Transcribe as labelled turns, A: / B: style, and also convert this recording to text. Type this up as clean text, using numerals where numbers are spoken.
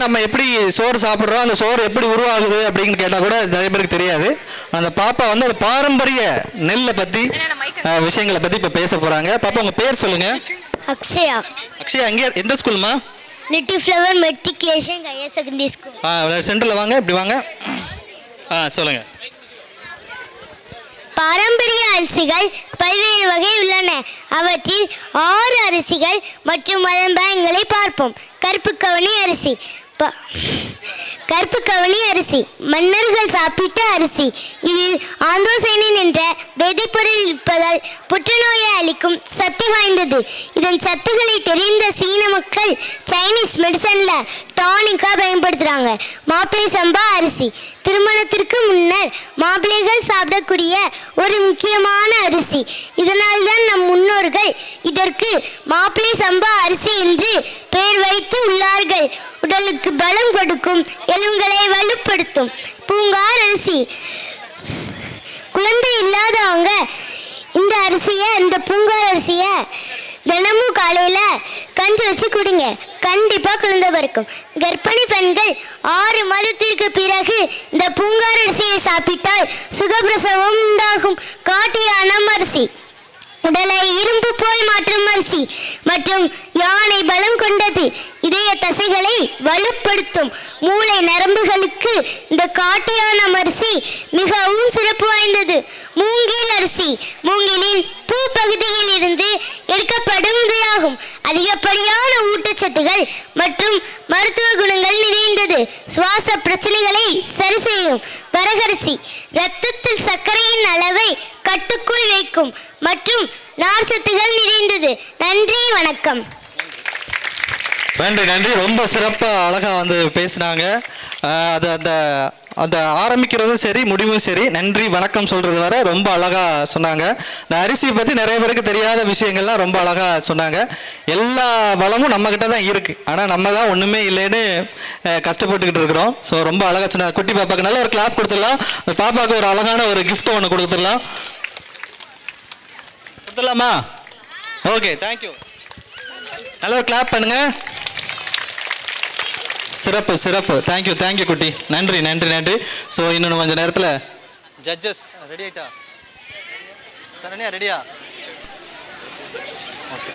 A: நம்ம எப்படி சோறு சாப்பிட்றோம், அந்த சோறு எப்படி உருவாகுது அப்படின்னு கேட்டால் கூட நிறைய பேருக்கு தெரியாது. அந்த பாப்பா வந்து அந்த பாரம்பரிய நெல்லை பற்றி விஷயங்களை பற்றி இப்போ பேச போகிறாங்க. பாப்பா உங்கள் பேர் சொல்லுங்கள்.
B: அக்ஷயா.
A: அக்ஷயா எங்கே, எந்த ஸ்கூல்மா?
B: Little flower matriculation higher secondary school.
A: சென்டரில் வாங்க, இப்படி வாங்க. சொல்லுங்கள்.
B: பாரம்பரிய அரிசிகள் பல்வேறு வகை உள்ளன. அவற்றில் 6 அரிசிகள் மற்றும் அதன் பயன்களை பார்ப்போம். கருப்பு கவனி அரிசி. கருப்பு கவனி அரிசி மன்னர்கள் சாப்பிட்ட அரிசி. இதில் ஆந்தோசைனின் என்ற வேதிப்பொருள் இருப்பதால் புற்றுநோயை அளிக்கும் சக்தி வாய்ந்தது. இதன் சத்துக்களை தெரிந்த சீன மக்கள் சைனீஸ் மெடிசன்ல டானிக்கா பயன்படுத்துறாங்க. மாப்பிள்ளை சம்பா அரிசி திருமணத்திற்கு முன்னர் மாப்பிள்ளைகள் சாப்பிடக்கூடிய ஒரு முக்கியமான அரிசி. இதனால் தான் நம் முன்னோர்கள் இதற்கு மாப்பிள்ளை சம்பா அரிசி என்று பெயர் வைத்து உள்ளார்கள். உடலுக்கு பலம் கொடுக்கும், எலும்புகளை வலுப்படுத்தும். பூங்கார் அரிசி குழந்தை இல்லாதவங்க இந்த பூங்கார் அரிசியை தினமும் காலையில கஞ்சி வச்சு குடிங்க, கண்டிப்பா குழந்தை பிறக்கும். கர்ப்பிணி பெண்கள் 6 மாதத்திற்கு பிறகு இந்த பூங்கார் அரிசியை சாப்பிட்டால் சுகப்பிரசவம் உண்டாகும். காட்டு யானம் அரிசி உடலை இரும்பு போய் மாற்றும் அரிசி மற்றும் யானை பலம் கொண்டது. இதய தசைகளை வலுப்படுத்தும். மூளை நரம்புகளுக்கு இந்த காட்டு யானம் அரிசி மிகவும் சிறப்பு வாய்ந்தது. மூங்கில் அரிசி மூங்கிலின் பூ பகுதியில் இருந்து எடுக்கப்படுவதாகும். அதிகப்படியான ஊட்டச்சத்துகள் மற்றும் மருத்துவ குணங்கள் நிறைந்தது. சுவாச பிரச்சனைகளை சரி செய்யும். வரகரிசி இரத்தத்தில் சர்க்கரையின் அளவை கட்டுக்குள் வைக்கும் மற்றும் நார்ச்சத்துகள் நிறைந்தது. நன்றி, வணக்கம்.
A: நன்றி நன்றி. ரொம்ப சிறப்பாக அழகாக வந்து பேசினாங்க. அது அந்த அந்த ஆரம்பிக்கிறதும் சரி முடிவும் சரி, நன்றி வணக்கம் சொல்கிறது வர ரொம்ப அழகாக சொன்னாங்க. இந்த அரிசியை பற்றி நிறைய பேருக்கு தெரியாத விஷயங்கள்லாம் ரொம்ப அழகாக சொன்னாங்க. எல்லா வளமும் நம்மக்கிட்ட தான் இருக்குது, ஆனால் நம்ம தான் ஒன்றுமே இல்லைன்னு கஷ்டப்பட்டுக்கிட்டு இருக்கிறோம். ஸோ ரொம்ப அழகாக சொன்னாங்க. குட்டி பாப்பாவுக்கு நல்ல ஒரு கிளாப் கொடுத்துடலாம். அந்த பாப்பாவுக்கு ஒரு அழகான ஒரு கிஃப்ட் ஒன்று கொடுத்துடலாம். கொடுத்துடலாமா? Okay, thank you. நல்ல ஒரு கிளாப் பண்ணுங்க. சிறப்பு சிறப்பு. தேங்க்யூ தேங்க்யூ குட்டி. நன்றி நன்றி நன்றி. ஸோ இன்னொன்று கொஞ்சம் நேரத்தில் ஜட்ஜஸ் ரெடி ஆகிட்டா? சரண்யா ரெடியா?